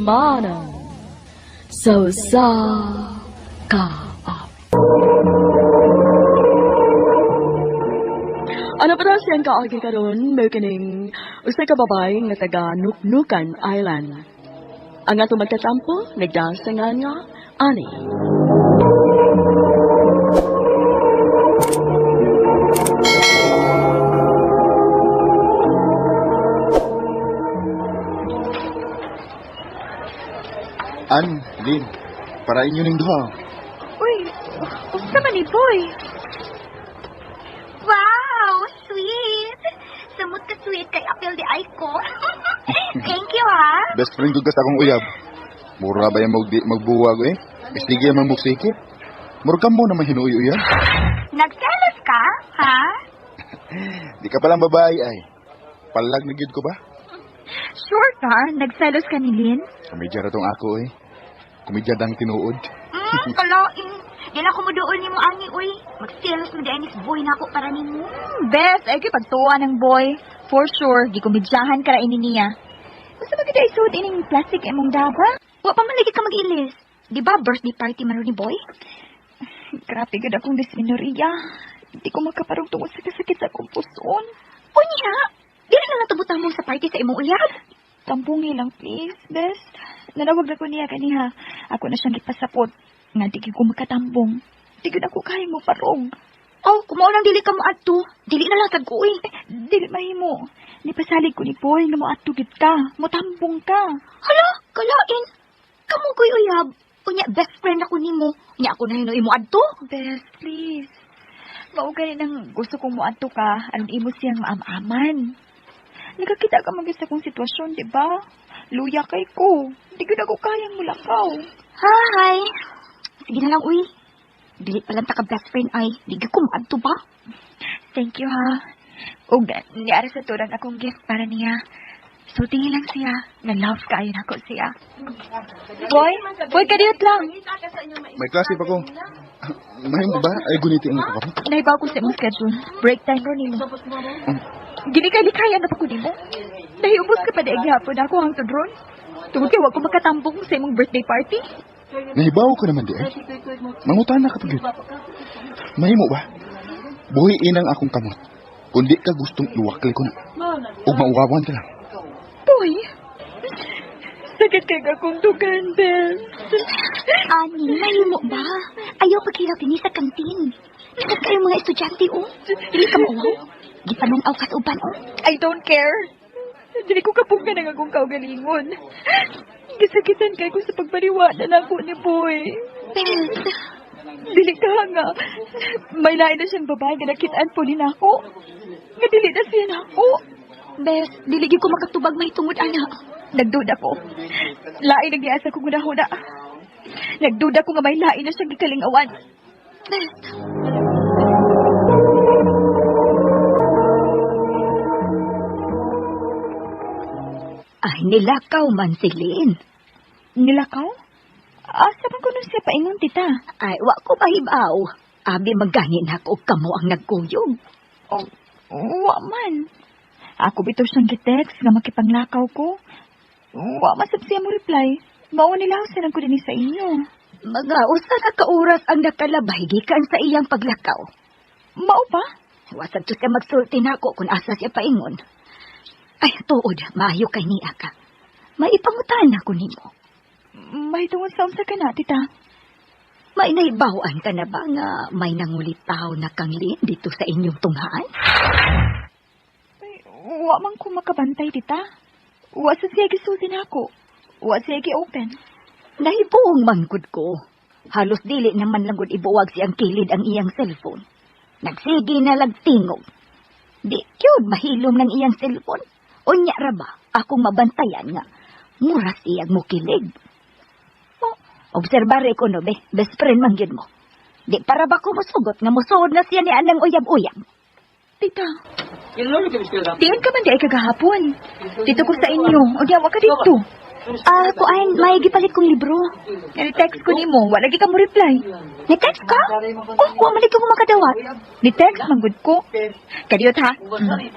himmanan. Sausa ka. Ano pa daw siyang kaagi karon may kining usay ka babae nga taga Nuknukan Island. Ang atong magkatampo, nagdasangan nga, ani. Lin, para inyo ning duha. Uy, unsa man ni boy? Wow, sweet. Samot ka sweet kay apel di ay ko. Thank you, ha. Best friend ko akong uyab. Mura ba yung magbuwag eh? Sige man muksikip. Mura ka mo na mahinuy uyab. Nagselos ka, ha? Di ka palang babae ay. Palag na gyud ko ba? Sure ka, nagselos ka ni Lynn? Kumidya ra tong ako eh. Kumidya dang tinuod. Kalain. Di na ko mo doon ni mo, Ani, uy. Magselos mo dahil boy na ako para ni mo. Best, ay pagtuwa ng boy. For sure, di kumidyahan ka ra ini niya. Gusto ba kita isuot ining plastic emong daba? Wa pa man lagi ka mag-ilis. Di ba birthday party man ni boy? Grabe gud akong dysmenorrhea. Di ko makaparong tungod sa kasakit sa akong puson. Unya, di na natubutang mo sa party sa imong uyab. Tampungi lang, please, best. Nanawag na ko niya kaniha. Ako na siyang ipasapot. Nga di ko makatambong. Di ko na ko kaya mo parong. Oh, kumaw lang dili ka mo adto. Dili na lang tag-uwi. Dili mahimo. Nipasalig ko ni Boy nga mo adto gid ka. Motambong ka. Hala, kalain. Kamu ko'y uyab. Unya, best friend ako nimo. Unya ako na hinuwi mo adto. Best, please. Maugali nang gusto kong mo adto ka. Anong imo siyang maam-aman. Nagkakita ka magis sa kong sitwasyon, di ba? Luya kay ko. Di ko na ko kayang mulakaw. Hi. Sige na lang, uy. Dili pa lang taka best friend ay. Di ka kumadto ba? Thank you, ha. O, niara sa turang akong gift para niya. So, tingin lang siya. Na-love kayo na ko siya. Boy, kadiyot lang. May klase pa ko. Mahimo ba? Ay guniti ang ako. Naibaw ko sa imong schedule. Break time ron nimo. Gini kay likaya na pa ko nimo. Nahiubos ka pa di gihapon ako hangtod ron. Tungod kay wa ko makatambong sa imong birthday party. Nahibaw ko naman di ay. Mangutan na ka pagid. Mahimo ba? Buhi inang akong kamot. Kundi ka gustong iwakli ko na. O mauwawan ka lang. Boy, sakit kay akong tugan, Bel. Ani, mahimo ba? Ayaw pagkiraw tini sa kantin. Nakat kayo mga estudyante, oh. Dili ka mauwaw. Gipanong-aw ka sa uban, oh. I don't care. Dili ko kapungka ng akong kaugalingon. Gisakitan kay ko sa pagpariwala na ako ni Boy. Bel, dili ka nga. May lain na siyang babae nga nakitaan po ni nako. Nga dili na siya nako. Bes, diligi ko makatubag may tungod, anak. Nagduda ko. Lain na giasa ko gunahuna. Nagduda ko nga may lain na siyang gikalingawan. Bes. Ay, nilakaw man si Lynn. Nilakaw? Asa man ko nun siya paingon, tita? Ay, wa ko mahibaw. Abi maganin ako kamo ang nagkuyog. Oh, wa man. Ako bitaw siyang gitext nga makipanglakaw ko. Wa masab siya mo reply. Mao nila sa ko din sa inyo. Mga usa ka kauras ang nakalabay gikan sa iyang paglakaw. Mao pa? Wasag siya magsulti nako kung asa siya paingon. Ay, tuod, maayo kay niya ka. Maipangutan ako nimo. May tungod sa unsa ka na, tita? May naibawaan ka na ba nga may nangulitaw na kang Lynn dito sa inyong tunghaan? Wa man ko makabantay, tita. Wa sa siya gisulti ako. Wa siya gi-open. Nahibuong manggod ko. Halos dili naman lang gud ibuwag siyang kilid ang iyang cellphone. Nagsige na lang tingog. Di kyud mahilom ng iyang cellphone. Unya ra ba akong mabantayan nga mura siyang mukilig. Oh, obserbare ko no, be. Best friend man gyud mo. Di para ba ko musugot nga musuod na siya ni anang uyab-uyab? Tita, diyan ka man di ay kagahapon. Dito ko sa inyo. O diyawa ka dito. Kuan, may gipalit kong libro. Ni-text ko nimo, wala gi ka mo reply. Ni-text ka? Wa man ko makadawat. Ni-text manggod ko. Kadiyot ha.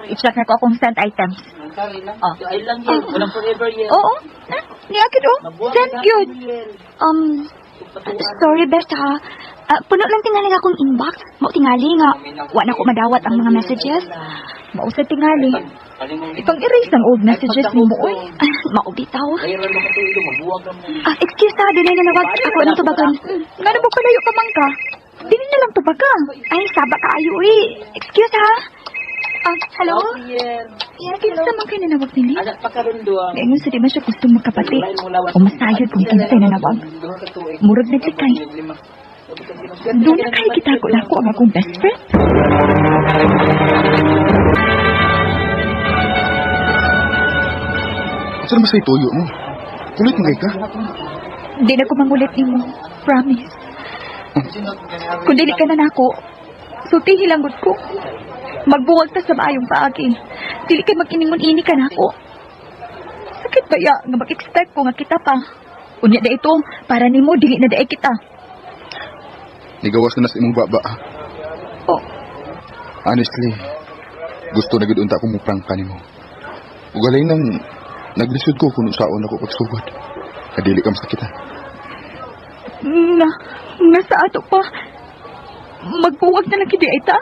I-check na ko akong sent items. I lang yan. Walang forever yan. Oo. Niakid oh. Sent yun. Sorry best ha. Puno lang tingali akong inbox. Mao tingali nga. Wa na ko madawat ang mga messages. Mao sa tingali. Ipang erase ng old messages mo oy. Mao bitaw. Mayroon mo ito ito. Mabuwag lang mo. Excuse ha, dinay na nawag ako ng tubagan. Nga na mo kalayo ka man ka. Dili na lang tubaga. Ay, saba ka ayo eh. Excuse ha. Hello? Kinsa man kayo na nawag nili? Anak pa karon doang. Ngayon sa di man siya gustong magkapati. O masayod kung kinsa na nawag. Murag naglikay. Doon na kayo kita ko na ako ang akong best friend. Saan ba sa ituyo mo? Kulit mo ka? Di na ko mangulit ni mo. Promise. Kung dili ka na nako, sultihi lang gud ko. Magbuwag ta sa maayong paagi. Dili kay mag-iningon-ini ka nako. Sakit ba ya nga mag-expect ko nga kita pa? Unya da ito, para nimo dili na daay kita. Nigawas ka na sa imong baba. Oh, Honestly, gusto na gud unta akong muprangka nimo. Ugalay nang naglisod ko kung saon ako pagsugod. Kadili ka masakitan. nga sa ato pa. Magbuwag na lang kidi ay ta.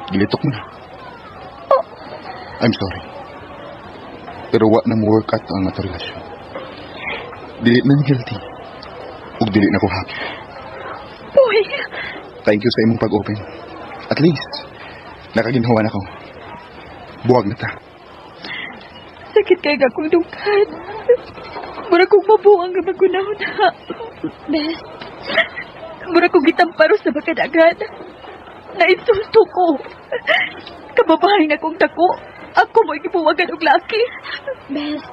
Gilitok mo na. Oh, I'm sorry. Pero wa na mo work out ang ato relasyon. Dili na guilty. Ug dili na ko happy. boy. Thank you sa imong pag-open. At least, nakaginhawa na ko. Buwag na ta. Sakit kay akong dughan. Mura kong mabuang nga magunahon ha. Best. Mura kong gitamparo sa bakadagan. Nainsulto ko. Kababahay na kong tako. Ako mo ikipuwagan og laki. Best.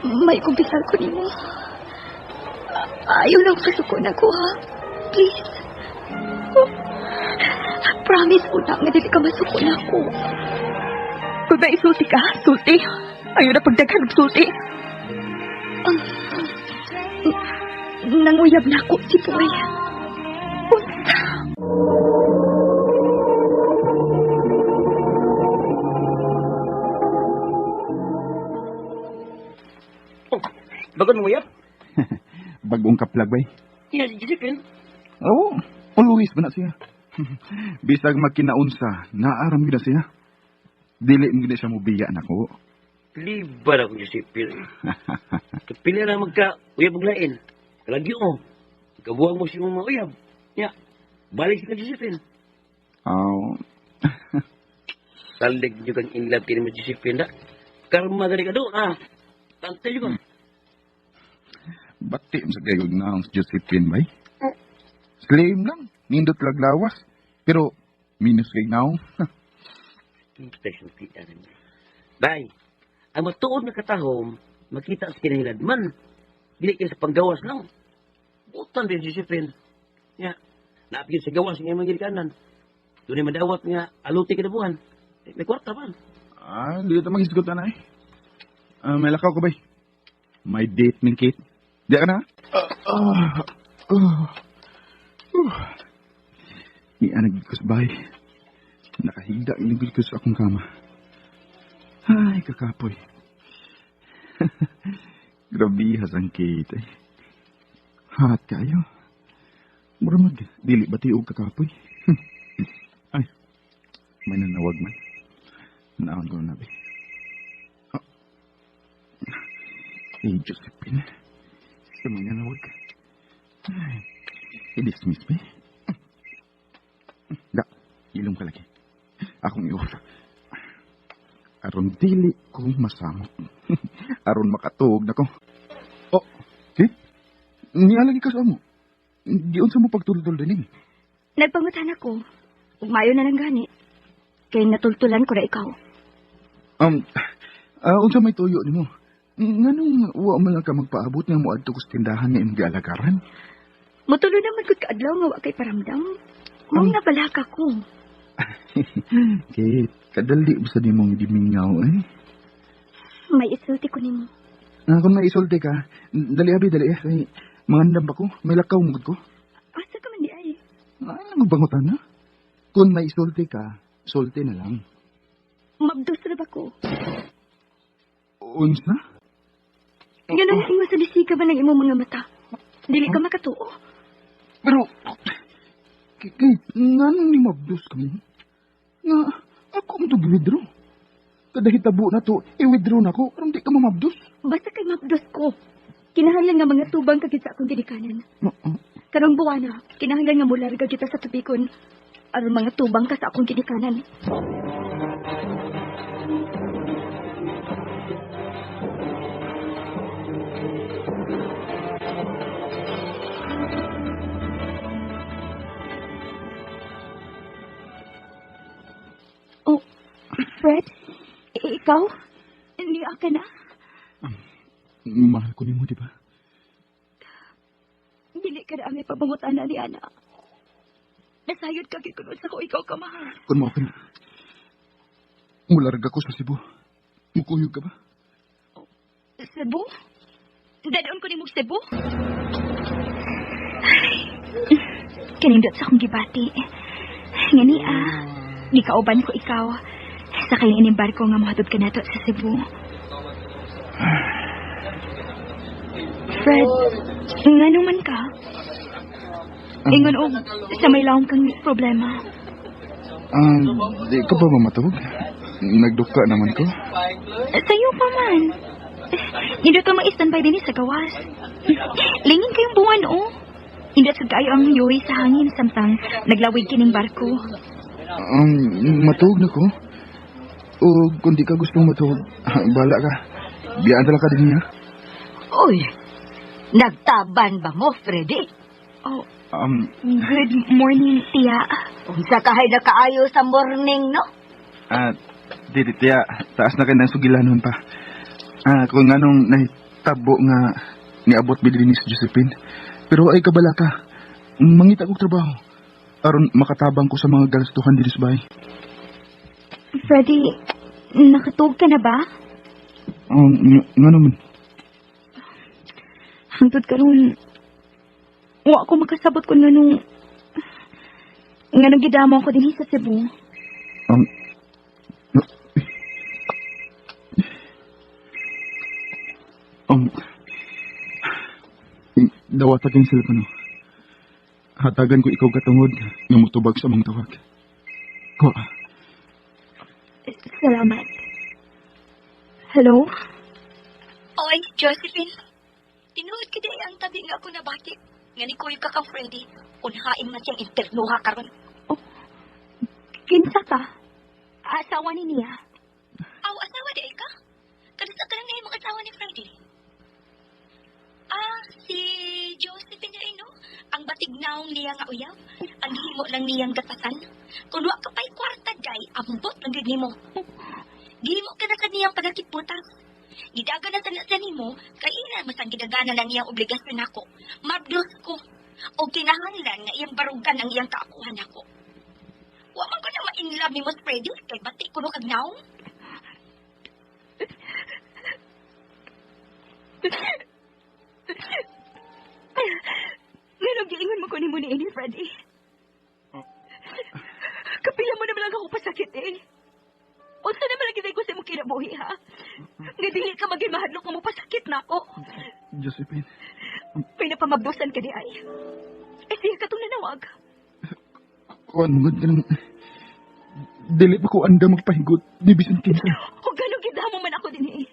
May kumpisal ko nimo. Ayaw lang kasuko na ko ha. Please. Promise ko na nga dili ka masuko na ako. Kung ba isulti ka, sulti. Ayaw na pagdaghan ng sulti. Nanguyab na ako, si Boy. Unsa? Bagon mo yap? Bagong kaplag ba? Iya, Josephine. Oo, always ba na siya? Bisag magkinaunsa, naaram gina siya. Dili mo gina siya mubiya na ko. Libar ako, Josephine. Kapili na magka-uyab og lain. Kalagyo mo. Kabuang mo si mga uyab. Ya, balik ka, Josephine. Oo. Talig nyo kang in love kini mo, Josephine, da? Karma gani ka doon, Tantay nyo ka. Bati mo sa gayog na ang Josephine ba? Slim lang, nindot laglawas. Pero, minus kay now. Bay, ang matuod na katahom, makita sa kinahilad man. Dili kayo sa panggawas lang. Butan din si Josephine. Ya, naapigil sa gawas ng mga girikanan. Doon ay madawat nga aluti kinabuhan. May kwarta pa. Hindi ito mag-isgot na eh. May lakaw ko ba? May date ng Kate. Diyan ka na? Ianag ko sa bahay. Nakahigda inigod ko sa akong kama. Ay, kakapoy. Grabihas ang Kate eh. Hat kayo. Muramag, dili ba tiyo kakapoy? Ay, may nanawag man. Naon ko na nabi. Hey, Josephine. Sa mga nanawag. Ay, i-dismiss me. Da, ilong ka lagi. Akong i-off. Aron dili ko masamot. Aron makatuog na ko. Oh, okay? Nialagi ka sa mo. Diyon sa mo pagtultol din eh. Nagpangutan ako. Umayo na lang gani. Kaya natultulan ko na ikaw. Unsa may tuyo ni mo? Nganong wa man lang ka magpaabot nga mo adto ko sa tindahan nga imong gialagaran? Mutulo naman ko kaadlaw nga wa kay paramdam. Mong nabalaka ko. Kate, kadali ba sa nimong gimingaw eh? May isulti ko nimo. Kung may isulti ka, dali abi, dali. Kay mangandam pa ko, may lakaw mugod ko. Asa ka man di ay? Ano bangutan na? Kung may isulti ka, sulti na lang. Mabdos na ba ko? Unsa? Ganun ang sa disika ba ng imong mga mata? Dili ka makatuo. Pero, nga nang ni mabdos kami, nga, ako mo ito withdraw. Kada hitabo na to, i-withdraw na ko, parang di ka mamabdos. Basta kay mabdos ko. Kinahanglan nga mga tubang kagit sa akong dinikanan. Karong buwana, kinahanglan nga mularga kita sa tubikon. Aron mga tubang ka sa akong dinikanan. Oh, Fred? Ikaw? Niya ka na? Mahal ko ni mo, di ba? Dili ka na aming pabangutan na ni Ana. Nasayod ka kikunod sa ko ikaw ka mahal. Kung mo ka na. Mularga ko sa Cebu. Mukuyog ka ba? Cebu? Dadon ko ni mong Cebu? Kanindot sa akong gibati. Ngani di kauban ko ikaw. Sa kayong inimbarko nga mahatod ka nato sa Cebu. Fred, nga naman ka? Ingon og sa may laong kang problema. Di ka ba mamatawag? Nagduka naman ko. Sa'yo pa man. Hindi ka ma-standby din sa gawas. Lingin kayong buwan, oh. Hindi sa kayo ang yuri sa hangin samtang naglawig kining barko. Matawag na ko. O kung di ka gustong matawag, bala ka. Biyaan talaga ka din niya. Uy, nagtaban ba mo, Freddy? Oh, good morning, Tia. Unsa kahay na kaayo sa morning, no? Dili tiya, taas na kayo ng sugilanon pa. Kung anong nahitabo nga niabot bilin ni si Josephine. Pero ay kabala ka, mangita kong trabaho. Aron makatabang ko sa mga galastuhan din sa bahay. Freddy, nakatug ka na ba? Nga naman. Hangtod karon, wa ako makasabot kung nganong gidamo ko din sa Cebu. Dawat aking cellphone. Hatagan ko ikaw katungod nga mutubag sa mong tawag. Ko. Salamat. Hello? Oy, Josephine. Tinuod ka ang tabi nga ako na bakit. Nga ni Kuya ka kang Freddy. Unhain na siyang internuha karon. Oh, kinsa ka? Asawa ni niya? Aw, asawa di ka? Kadasa ka lang na yung mga asawa ni Freddy. Si Josephine na no? Ang batignaong niya nga uyaw. Ang himo lang niyang gatasan. Kung wa ka pa'y kwarta, day, ambot lang din mo. Gihimo ka na kaniyang pagkakitputas. Gidaga na sa nimo, kay ina masang gidagana lang iyang obligasyon ako. Mabdos ko. O kinahanglan nga iyang barugan ang iyang kaakuhan ako. Wa man ko na ma-inlove ni Mos Freddy, kay bati ko no kagnaong. Ngayon, giingon mo ko ni mo ni ini, Freddy. Kapila mo naman lang ako pasakit eh. O sana naman lagi ko sa mong kinabuhi, ha? Nga dili ka maging mahadlok mo pasakit na ako. Josephine. Pinapamabdusan ka di ay. Siya ka itong nanawag. Kuan mo ka nang... Dili pa ko anda magpahigot ni Bisan Kinsa. O gano'ng gida mo man ako din eh.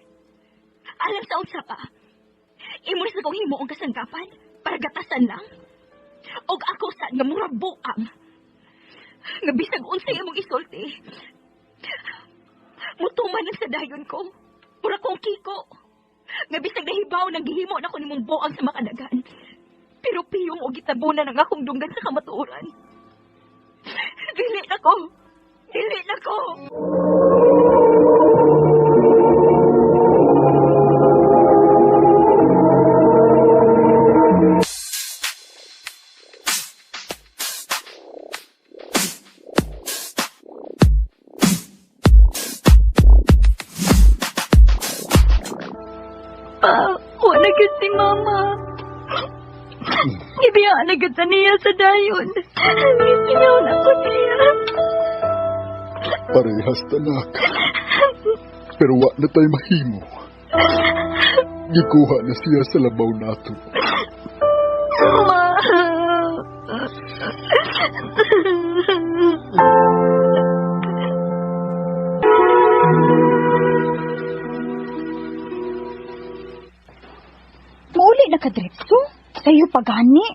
Alam sa unsa pa. Imo sa kong himo ang kasanggapan para gatasan lang. Og ako sa nga murag buang. Nga bisag unsay imong isulti. Mutuman ang sa dayon ko. Mura kong kiko. Nga bisag nahibaw nang gihimo na ko nimong buang sa makadagan. Pero piyong o gitabunan ang akong dunggan sa kamatuoran. Dili na ko. Dili na ko. pa. Wala gyud si Mama. Ibiyaan na gyud ta niya sa dayon. Isiyaw na ko niya. Parehas tanak. Pero wa na tayo mahimo. Gikuha na siya sa labaw nato. Ma. Mauli na ka, Drepso? Sa'yo pa gani?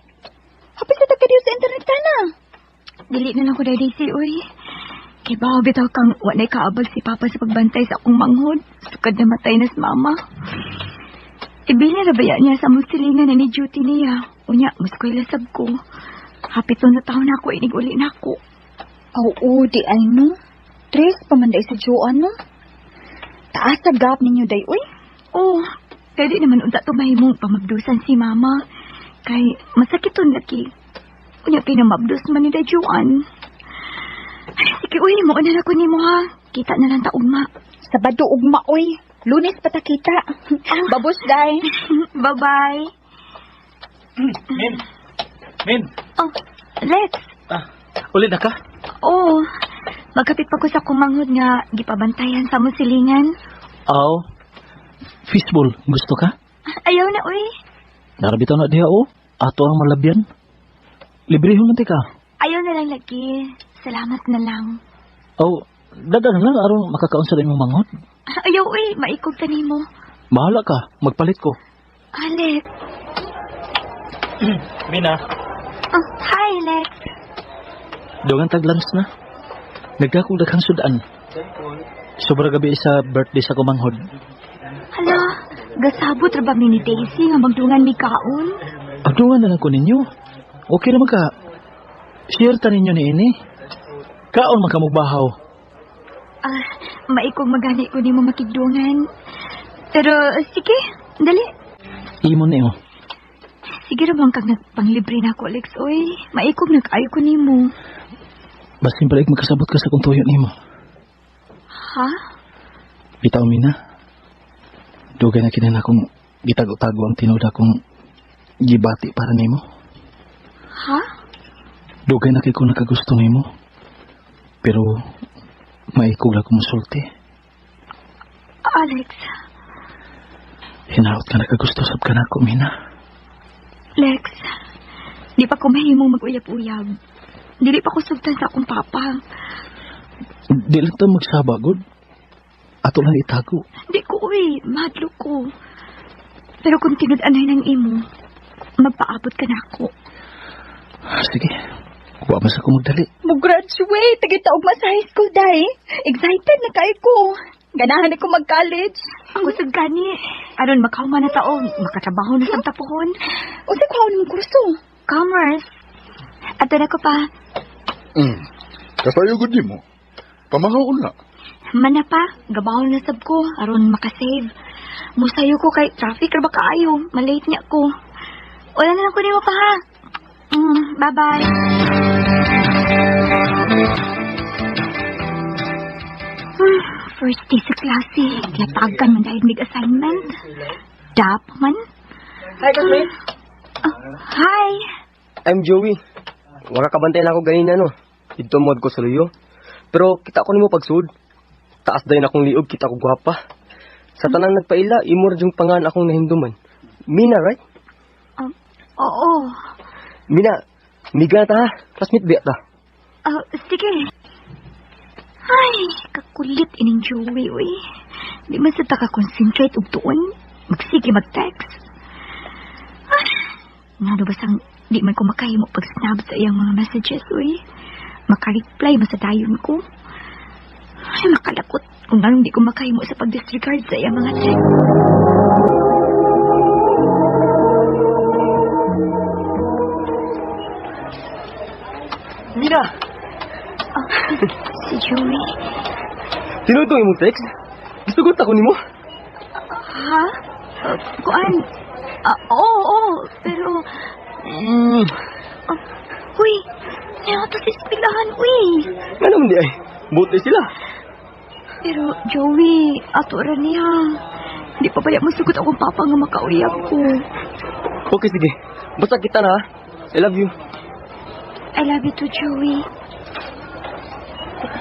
Hapis na tagkadiyo sa internet ka na. Dili na lang ko dahil si uy. Kay ba bitaw kang wanay kaabag si Papa sa pagbantay sa akong manghod. Sukad na matay na si Mama. Ibili na baya niya sa musilingan na ni duty niya. Unya, muskwela sab ko. Hapit na taon na ako, inig-uli na ako. Oo, di ay no. Tres, pamanday sa Joan no. Taas sa gap ninyo, day, uy. Oo, kaya di naman unta tumahimong pamabdusan si Mama. Kay masakit on laki. Unya, pinamabdus man ni day Joan. Sige, uy, mo na ko ni mo ha. Kita na lang ta ugma. Sabado ugma, uy. Lunes pa ta kita. Babos, day. Bye-bye. Min! Oh, Lex. Ulit na ka? Oo. Magkapit pa ko sa kumanghod nga gipabantayan sa musilingan. Oo. Fishball, gusto ka? Ayaw na, uy. Narabitaw na diha o. Ato ang malabyan. Librehon nanti ka. Ayaw na lang lagi. Salamat na lang. Oo. Dadan lang aron makakaunsa din mong manghod. Ayaw, uy. Maikog ta nimo. Bahala ka. Magpalit ko. Alex. Mina. Oh, hi, Lex. Dogan taglans na. Nagkakong daghang sudan. Sobra gabi sa birthday sa kumanghod. Hala, gasabot ra ba ni Daisy nga magdungan ni kaon? Abdungan na lang ko ninyo. Okay naman ka. Share ta ninyo ni ini. Kaon makamugbahaw. Maikog magani ko nimo makigdungan. Pero, sige, dali. Imon niyo. Sige ramang kag nagpanglibre na ako, Alex, oy. Maikog nag-ay ko nimo. Basin balik magkasabot ka sa kung tuyo nimo. Ha? Bitaw, Mina. Dugay na kinan akong gitago-tago ang tinuda kong gibati para nimo. Ha? Dugay na kay ko nakagusto nimo. Pero maikog lang kumusulti. Alex. Hinaot ka nakagusto sab ka na ako, Mina. Lex, di pa ko mahimong mag-uyab-uyab. Dili pa ko sugtan sa akong papa. Di lang ta magsaba, God. Ato lang itago. Di ko, uy. Mahadlo ko. Pero kung tinud-anay ng imo, magpaabot ka na ako. Sige. Huwag mas ako magdali. Mag-graduate. Tagitaog mas high school, day. Excited na kayo ko. Ganahan ako mag-college. Ako sa gani. Aron makauma na taon. Makatrabaho na sa tapuhon. O sa kuhaw ng kurso. Commerce. Ato na ko pa. Kasayo gud mo. Pamahaw na. Mana pa. Gabaw na sab ko. Aron makasave. Musayo ko kay traffic ra ba kaayo. Malate niya ko. Wala na lang ko nimo pa ha. Bye-bye. First day sa klase. Yatagan man dahil mig-assignment. Dap man. Hi, Kasmin. Hi. I'm Joey. Wala kabantay na ako ganina, no? Dito mo ko sa luyo. Pero kita ko nimo pagsud. Taas dayon akong liog, kita ko gwapa. Sa tanang nagpaila, imor yung pangan akong nahinduman. Mina, right? Oo. Mina, miga ta ha. Classmate biya ta. Sige. Ay, kakulit ining Joey, uy. Di man sa taka-concentrate og tuon. Magsige mag-text. Ay, nado basang di man ko makahimo pag-snap sa iyang mga messages, uy. Maka-reply masadayon ko. Ay, makalakot kung anong di ko makahimo sa pag-disregard sa iyang mga text. Mina! Si Joey. Tinutong imong text? Gusto ko nimo? Ha? Kuan? Oo, pero... uy, nato sa espilahan, uy. Nga naman di ay. Buti sila. Pero, Joey, ato ra niya. Di pa baya masugot akong papa nga makauyab ko. Okay, sige. Basta kita na, ha? I love you. I love you too, Joey.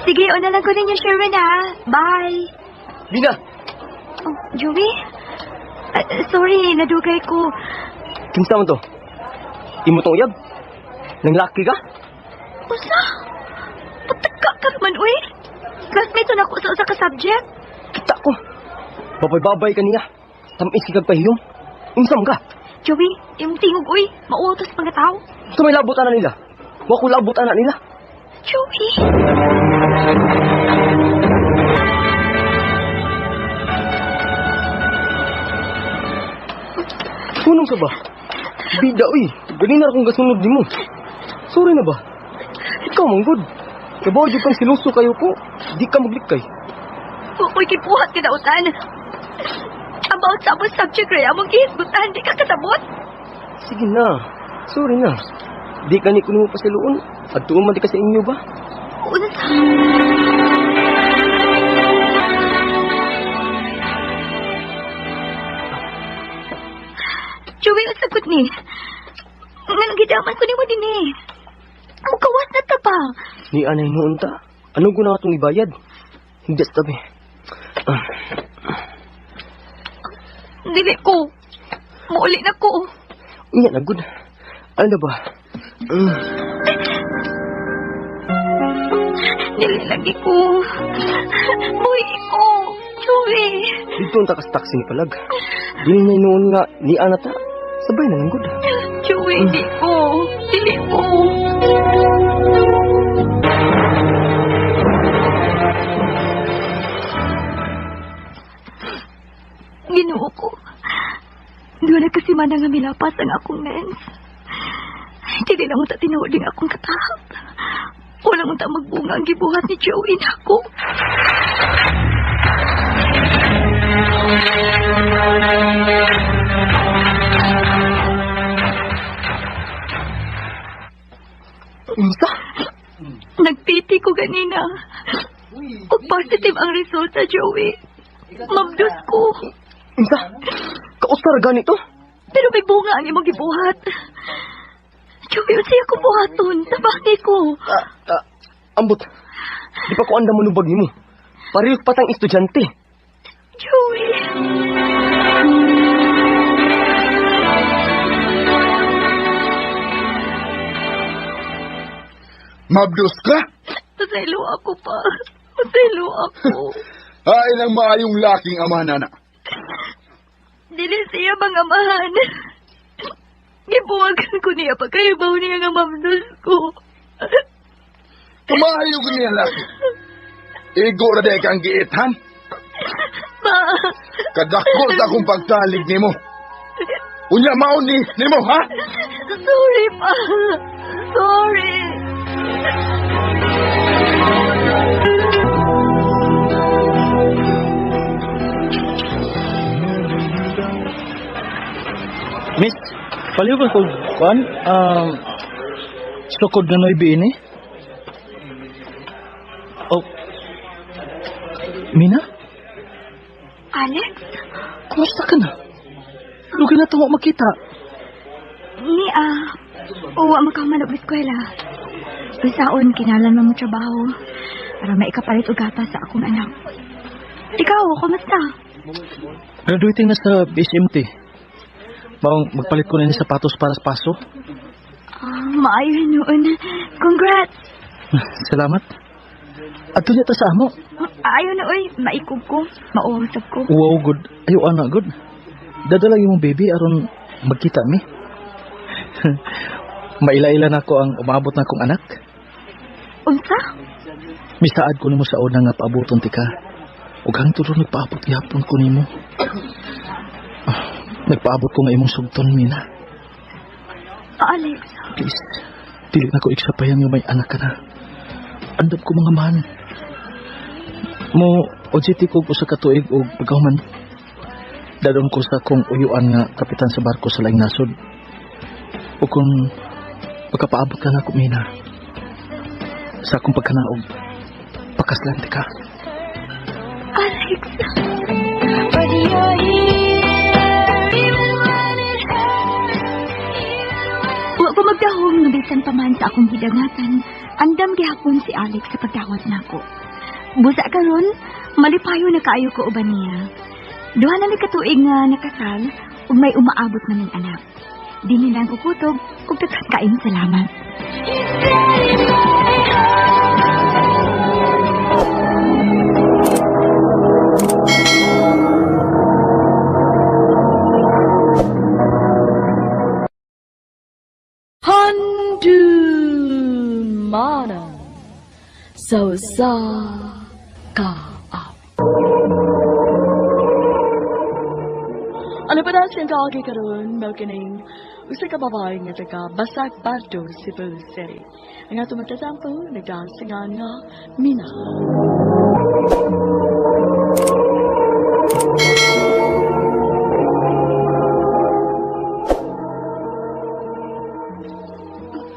Sige, una lang ko ninyo, Sherwin, ha? Bye. Mina! Oh, Joey? Sorry, nadugay ko. Kimsa mo to? Imo tong uyab? Nang laki ka? Usa? Patagka ka naman, uy. Classmate na ako sa usa ka subject. Kita ko. Babay-babay ka niya. Tamis ka kagpahiyong. Unsam ka? Joey, yung tingog, uy. Mautos mga tao. Gusto may labot anak nila. Wa ko labot anak nila. Joey. Punong sa ba? Bida, uy. Ganina akong gasunod di mo. Sorry na ba? Ikaw, manggod. Kabaw kang siluso kayo po. Di ka maglikay. Uy, kipuhat ka na utan. About sa among subject, Ray, among ihisgutan, di ka katabot. Sige na. Sorry na. Di ka ni kuno pa sa luon. At tuman di ka sa inyo ba? Una sa... Joey, ang sagot ni. Nanggidaman ko ni mo din eh. Mukawas na ta pa. Ni anay noon ta. Ano guna ka itong ibayad? Hindi sa tabi. Dili ko. Muuli na ko. Iya na, good. Ano ba? Dili lagi ko. Buhi ko. Joey. Dito ang takas taxi ni Palag. Dili na noon nga ni anata. Sabay na lang, good. Joey, di ko. Dili ko. Ginoo ko. Doon na kasi man nga milapas ang akong mens. Dili lang mo ta tinuod ang akong katahap. Wala mo ta magbunga ang gibuhat ni Joey na ako. Unsa? Nagpiti ko ganina. Ug positive ang resulta, Joey. Mabdus ko. Unsa? Kausar ganito? Pero may bunga ang imong gibuhat. Joey, unsay ako buhaton? Tabaki ko. Ambot. Di pa ko anda manubag nimo. Parehas patang estudyante. Joey. Mabdos ka? Masaylo ako pa. Masaylo ako. Ay lang maayong laking ama, nana. Dili siya mga amahan. Gibuwagan ko niya pagkaibaw niya nga mamdos ko. Tumayo ko niya laki. Igo na dahil kang giithan. Pa. Kadako sa akong pagtalig ni mo. Unya maon ni mo, ha? Sorry, pa. Sorry. Miss, paliw ba ko, Juan? Sukod na noibi ini? Oh. Mina? Alex? Kumusta ka na? Lugi na ito makita. Uwa makaman og eskwela. Bisaon kinalan mo trabaho para maikapalit og gatas sa akong anak. Ikaw, kumusta? Graduating na sa BSMT. Bawang magpalit ko na yung sapatos para sa paso. Maayo noon. Congrats! Salamat. At niya ta sa amo. Ayaw na, oy. Maikog ko. Mauusap ko. Wow, good. Ayaw, anak, good. Dadala yung baby aron magkita mi. Maila-ila na ko ang umabot na kong anak. Unsa? Misaad ko nimo sa una nga paaboton tika. Ug hang tulo nagpaabot gyapon ko nimo. Nagpaabot ko nga imong sugton, Mina. Alex. Please, dili na ko iksapayan nga may anak ka na. Andam ko mga man. Mo, ojiti ko sa katuig o pagkahuman. Dadon ko sa kong uyuan nga kapitan sa barko sa laing nasod. O kung pagkapaabot ka na ko, Mina, sa akong pagkanaog, pakaslan ka. Alex. But you're here. Bisan pa man sa akong gidangatan, andam gihapon si Alex sa pagdawat nako. Busa karon, malipayo na kaayo ko uban niya. Duha na ni katuig nga nakasal, ug may umaabot na ning anak. Dili lang ko kutob, ug daghang kaayong salamat. Mana so sa ka up. Ano pa na siyang kaagi karon malkining usa ka babae nga taga Basag Bardo, Cebu City. Ang ato magtatampo nagdasingan nga Mina.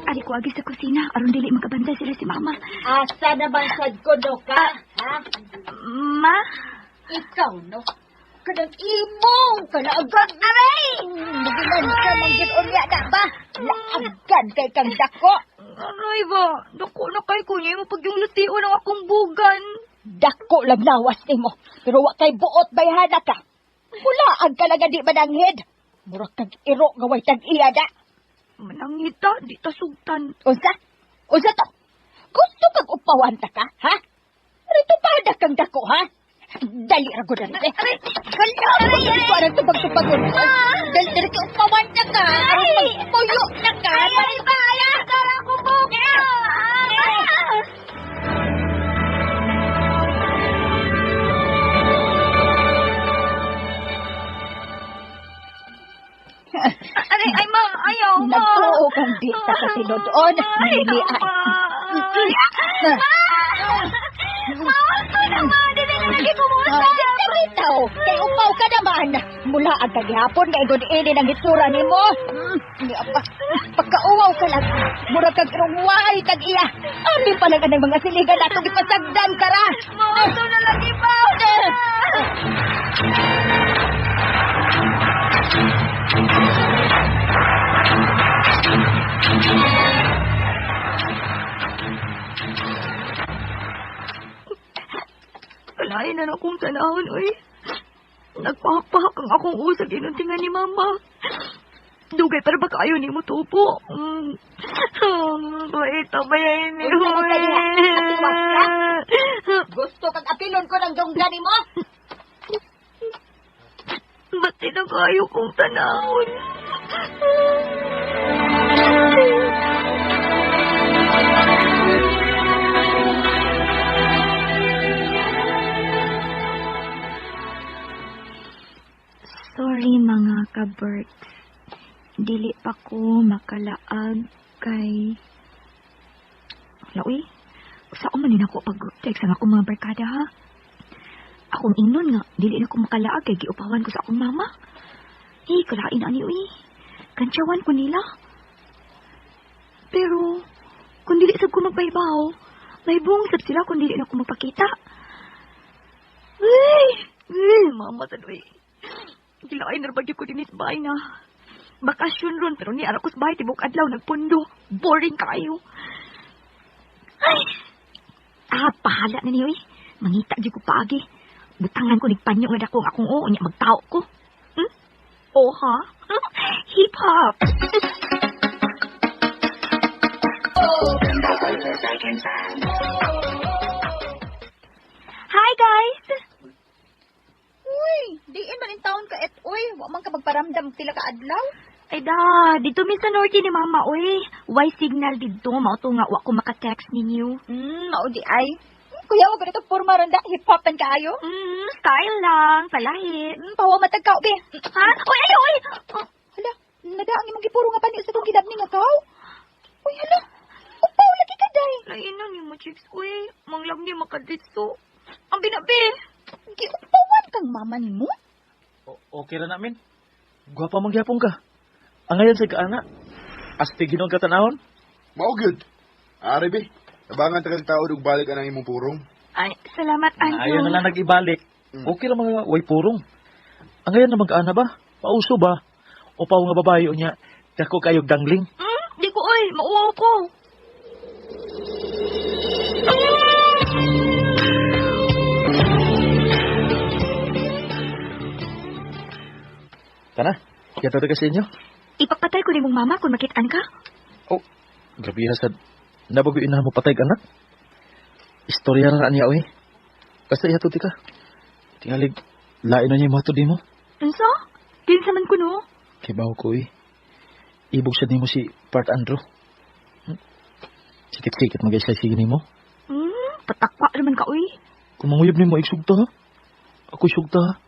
Ari ko agi sa kusina, aron dili makabantay sila si Mama. Asa na bang sad ko, no ka? Ha? Ma? Ikaw, no? Kanang imong, kalaagan aray! Magilan ka manggit unya na ba? Laagan kay kang dako. Aray ba? Dako na kay kunya mo pag yung lutio ng akong bugan. Dako lang lawas nimo. Pero wa kay buot bayhana ka. Mulaag ka lang nga di mananghid. Murag kag iro nga way tag-iya da. Manangita, di ta sugtan. Unsa? Unsa to? Gusto kang upawan ta ka, ha? Rito pa kang dako, ha? Dali ra gud ani. Aray! Parang tubag-tubagon. Dali ka upawan ta ka. Puyo na ka. Ay, baya! Tara ko buka! Ay, ma! Ayaw, ma! Nagtuo kang di sa katinudoon. Nili ay. Mawasto naman! Dili na lagi kumusta! Bitaw, kay upaw ka naman. Mula ang kagihapon, may gud-ini ng itsura ni mo. Pagkauwaw ka lang. Murag kag irungway kag iya. Ari pa lang ang mga siligan nato gipasagdan ka ra. Mawasto na lagi pa! Kalain na akong tanahon, oy. Nagpahak-pahak ang akong usag inuntingan ni Mama. Dugay para ba kayo ni mo tupo? Wait, tabayain ni Unsa man kaya? Katiwas ka? Gusto kang apilon ko ng dunggan ni mo? Ba't tinagayo kong tanahon? Sorry mga ka-Berks. Dili pa ko makalaag kay... Lawi, saan man din ako pag-text ang akong mga barkada ha? Akong inon nga, dili na ko makalaag kay giupawan ko sa akong mama. Kalain na niyo Kantsawan ko nila. Pero, kung dili sab ko magbaybaw, may bungsad sila kung dili na ko magpakita. Mama tadoy. Gilain na bagyo ko dinis bahay na. Bakasyon ron, pero ni arakos bahay tibok adlaw nagpundo. Boring kayo. Pahala na niyo Mangita di ko paagi. Butangan ko nigpanyo nga dako akong oo niya magtao ko. Oh ha? Hip hop. Hi guys. Uy, diin man in taon ka et uy, wa man ka magparamdam pila ka adlaw. Ay da, dito mi sa norte ni mama oy. Why signal dito mao to nga wa ko maka-text ninyo. Mao di ay. Kuya mo ganito forma randa, hip hopan kaayo. Style lang, palahi. Pawa matagkaw be. Ha? Oy, ay, oy! Hala, nadaang imong gipuro nga pani sa kong gidabni nga kaw. Uy, hala. Upaw lagi ka day. Lainan ni mo, chicks. Uy, manglang ni makadito. Ang binabi. Giupawan kang mama nimo. Okay ra namin. Gwapa mangyapon ka. Ang ngayon sa kaana. Asti ginong katanahon. Mao good. Ari be. Abangan tagang tao ug balik ang imong purong. Ay, salamat, Anjo. Ayaw na lang nag-ibalik. Okay lang mga way purong. Ang ngayon na mag-ana ba? Pauso ba? O pa nga babae o niya, dako kayog dangling. Di ko oy. Mauwaw ko. Tana, yato ka sa inyo. Ipapatay ko ni mong mama kung makitaan ka. Oh, grabe ha sad. Nabago ina mo patay ka anak. Istorya ra niya oy. Basta yato ti ka. Tingalig lain na niya mo di mo. Unsa? Kinsa man ko no? Kibaw ko eh. Ibog siya nimo si Part Andrew. Sikit-sikit mag-isay-sige nimo. Patakwa naman ka, uy. Kung manguyab nimo, iksugta ha. Ako sugta ha.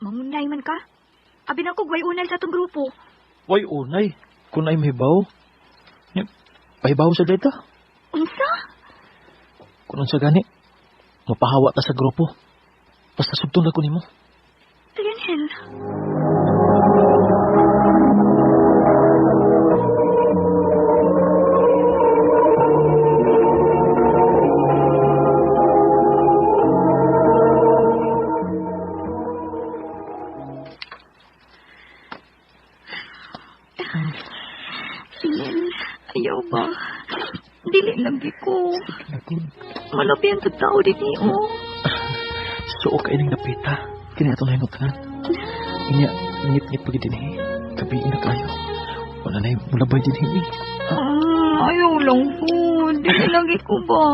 Mangunay man ka. Abi na ko, way unay sa itong grupo. Way unay. Kung ay mahibaw. Mahibaw sa data. Unsa? Kung sa gani, mapahawa ta sa grupo. Basta sugtong na ko nimo. Lionel. Ayaw ba? Dili lagi ko. Malabi ang tao din niyo. So, okay nang napita. Kinato na yung tangan. Ngit-ngit pag din eh. Gabiin na kayo. Wala na yung mulabay din eh. Ayaw lang po. Dili lagi ko ba?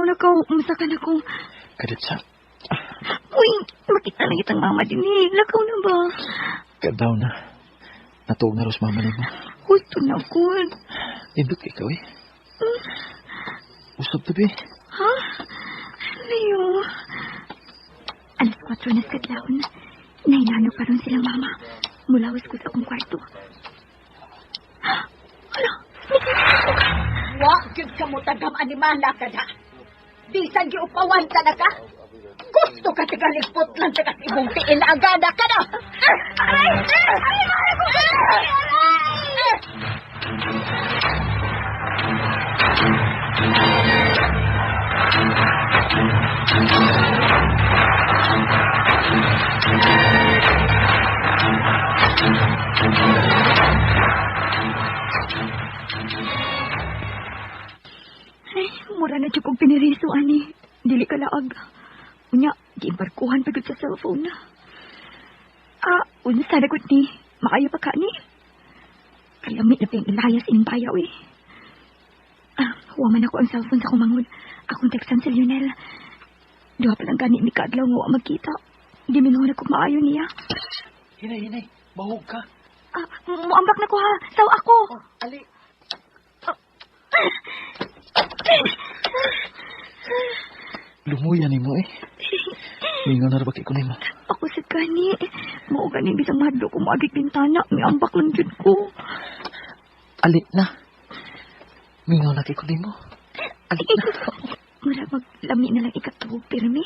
Lakaw, umasakan ako. Kadit sa... Uy, makita lang itang mama din eh. Lakaw na ba? Kadaw na. Natuog na ros mama nimo. Gusto na ko. Indot ka ikaw eh. Usap tabi. Ha? Leo. Alas 4 na sa kadlawon. Nainano pa rin silang mama. Mulawas ko sa akong kwarto. Hala, Wa, gyud ka mo tagam animala ka na. Bisan giupawan ka na ka. Gusto ka tigalipot lang tagas ibong tiin agada ka na. Ay, mura na dyan kong piniriso, ani. Dili ka laag. Unya, giimbarkuhan pagod sa cellphone na. Unsa na gud ni? Maayo pa ka ni? Kalamit na piyang ilayas ining bayaw eh. Huwa man ako ang cellphone sa kumangod. Akong textan si Lionel. Duha pa lang gani ni Kadlaw nga wa magkita. Di minuha ko maayo niya. Hinay. Mahog ka. Muambak na ko ha. Saw ako. Ali. Lumuya nimo eh. Mingon na rabaki ko nimo. Ako sa gani. Mao gani bisang madlo ko maagik bintana. May ambak lang jud ko. Ali na. Mingon lagi ko nimo. Ali na. Mura maglami na lang ikatuhog pirmi.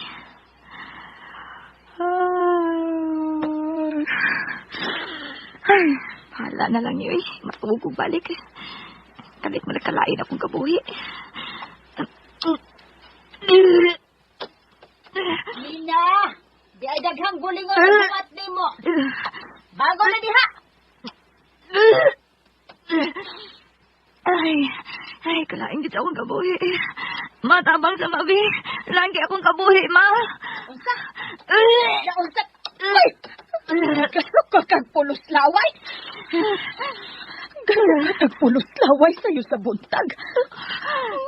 Ay, hala na lang yun eh. Matuog ko balik eh. Kalit mo nakalain akong kabuhi. Nina, di ay daghang bulingon sa bukat ni mo. Bago na diha. Ay, kalain kita akong kabuhi. Matabang sa mabi. Lagi akong kabuhi, ma. Unsa? Unsa? Uy! Kasukol kang pulos laway. Ganun nagpulos laway sa'yo sa buntag.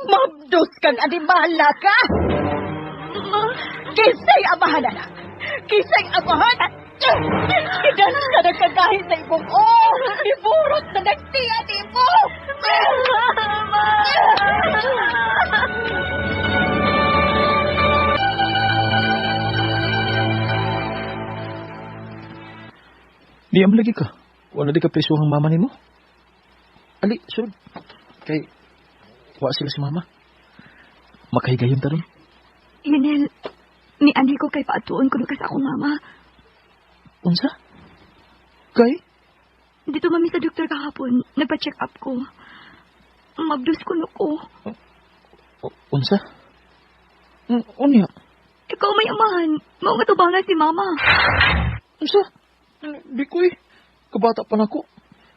Mabdos kang animala ka. Kisay amahan na. Kisay amahan. Idan ka nagkagahin sa ibong iburot na nagtiyan mo. Diam lagi ka. Wala di ka preso ang mama nimo. Ali, sunod. Kay, wa sila si mama. Makahigayon ta ron. Lionel, ni Andy ko kay paatuon ko sa akong mama. Unsa? Kay? Dito mami sa doktor kahapon, nagpa-check up ko. Mabdus ko no ko. Unsa? Unya. Ikaw may amahan. Mao matubangan si mama. Unsa? Di ko eh. Kabata pa na ko.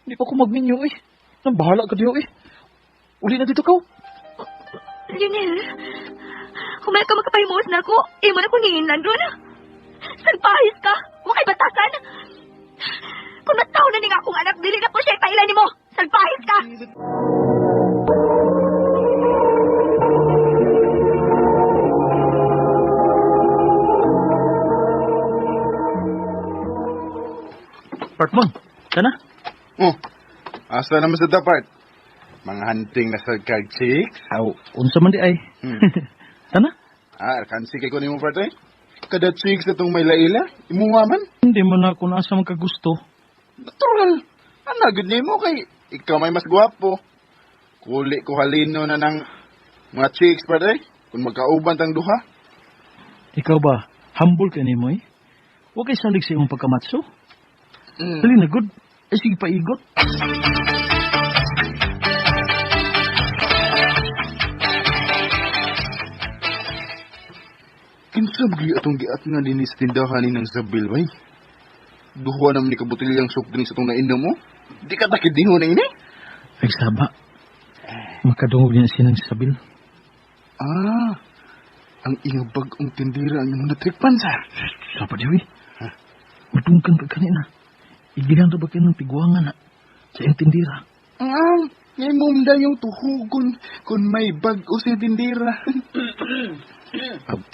Di pa ko magminyo eh. Nang bahala ka diyo eh. Uli na dito ka. Lionel, humay ka magkapahimuos na ako. Imo na ko nihinan doon. Salpahis ka. Huwag kay batasan. Kung nataw na nga akong anak, dili na po siya ipailan ni mo. Salpahis ka. Partmon, sana? Oh, asa naman sa dapat? Mga hunting na sa card chicks? Aw, unsa man di ay. Sana? Kansi kay ko ni mo, parte? Kada chicks na itong may laila, imuha man. Hindi mo na ako nasa magkagusto. Natural. Anagod ni mo kay ikaw may mas gwapo. Kuli ko halino na ng mga chicks, parte? Kung magkauban tang duha. Ikaw ba, humble ka ni mo eh? Huwag kay salig sa iyong pagkamatso. Dali na, good. Ay, sige pa igot. Kinsabli atong giat nga din sa tindahan ni ng Zabil, bay. Duhuan naman ni kabutilyang soft drinks atong nainom mo. Di ka takid din ho na ini. Ay, saba. Makadungog niya sinang sabil. Ang ingabag-ong tindira ang mga natrikpan, sa. Saba, Dewi. Matungkang ka kanina. Igilan ba kayo ng tiguangan na sa iyong tindira? Ngayon mo umda yung tuhugon kung may bag o sa tindira.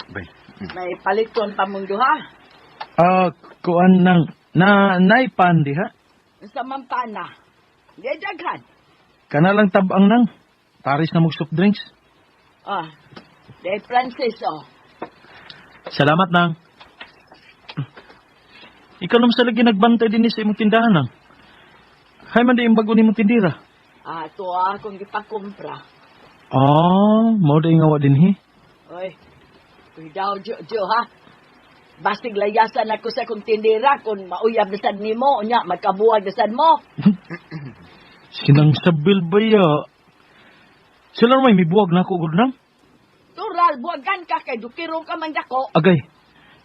Bay. May paliton pa mong duha. Kuan nang naipan diha. Sa mampana. Di daghan. Kana lang tabang nang. Taris na mong soft drinks. Di Francis, Salamat nang. Ikaw naman sa lagi nagbantay din sa imong tindahan nang. Hay man di yung bago ni mong tindira. Ito akong ipakumpra. Mao di nga wa din hi. Oy, daw jo ha. Basig layasan ako sa kong tindira kung mauyab na sad nimo, nya magkabuwag na sad mo. Sinang sabil ba ya? Sila may mibuwag na ako, gudnang? Tural, buwagan ka kay dukirong ka man dako. Agay,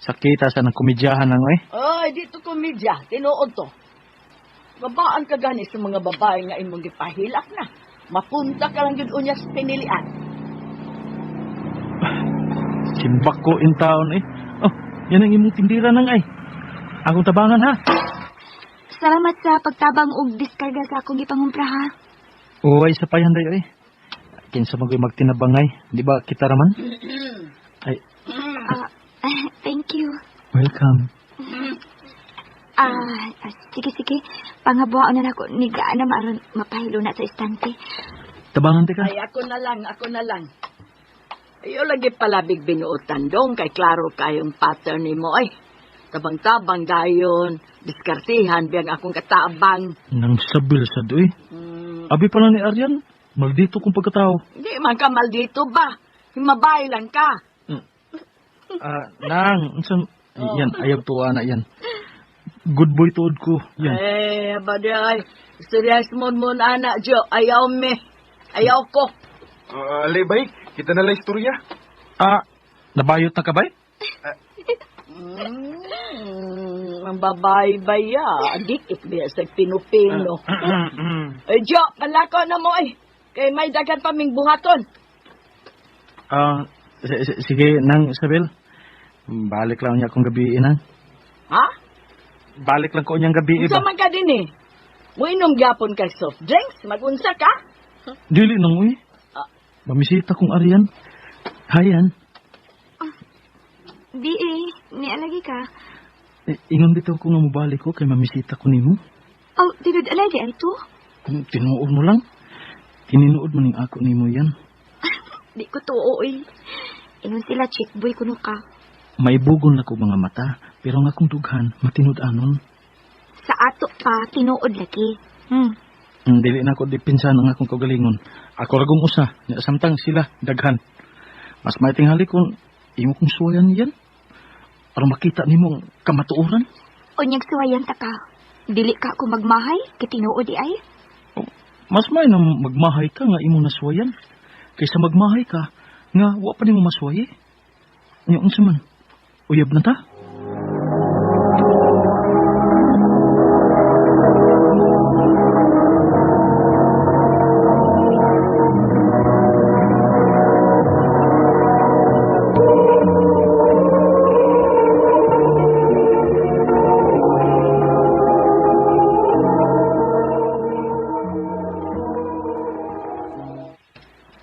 sakita sa ng komedyahan nang eh. Oy, dito komedya, tinuod to. Babaan ka gani sa mga babae nga imong gipahilak na. Mapunta ka lang yun unya sa pinilian. Simbak ko in town eh. Yan ang imong tindira nang ay. Akong tabangan ha. Salamat sa pagtabang og diskarga sa akong gipangumpra ha. Uway sa payan dayo eh. Kinsa magoy magtinabangay, di ba kita raman? Ay, Thank you. welcome. Sige. Pangabuhaon na ako ni Gaana maron mapahilo na sa istante. Tabangan ti ka. Ay, ako na lang. Ayaw lagi palabig binuotan dong, kay klaro kayong pattern ni mo. Ay, tabang-tabang dayon, diskartihan, biyang akong katabang. Nang sabil sa doy. Abi pala ni Aryan, maldito kong pagkatao. Hindi man ka maldito ba? Himabay lang ka. Nang, yan, ayaw tuwa na yan. Good boy tuod ko, yan. Baday, serious mo anak, Jo. Ayaw ko. Alibay, kita na lang istorya. Nabayot na ka ba? Ang babae ba ya? Dikit biya sa pinupino. Jo, palako na mo eh. Kay may dagan pa ming buhaton. Sige, Nang Isabel. Balik lang niya akong gabi, Nang. Ha? Balik lang ko niyang gabi, Unsa iba. man ka din eh. Muinom gyapon ka soft drinks, magunsa ka? Dili nang uy. Mamisita kong Aryan. Hayan. Di nialagi ka. Ingon bitaw ko nga mubalik ko kay mamisita ko nimo. Tigod alay di ay to? Tinuod mo lang. Tininuod mo ning ako nimo yan. Di ko tuo Ingon sila chick boy kuno ka. May bugon na ko mga mata, pero nga kong dughan, matinud-anon. Sa ato pa, tinuod lagi. Dili na ako dipinsan ang akong kagalingon. Ako ragong usa, samtang sila, daghan. Mas may tinghali kung imo kong suwayan yan. Para makita nimo kamatuoran. Unyag suwayan ta ka. Dili ka ako magmahay, kitinuod di ay. Mas may na magmahay ka nga imo nasuwayan. Kaysa magmahay ka, nga wa pa nimo maswaye. Yung unsa man? Uyab na ta?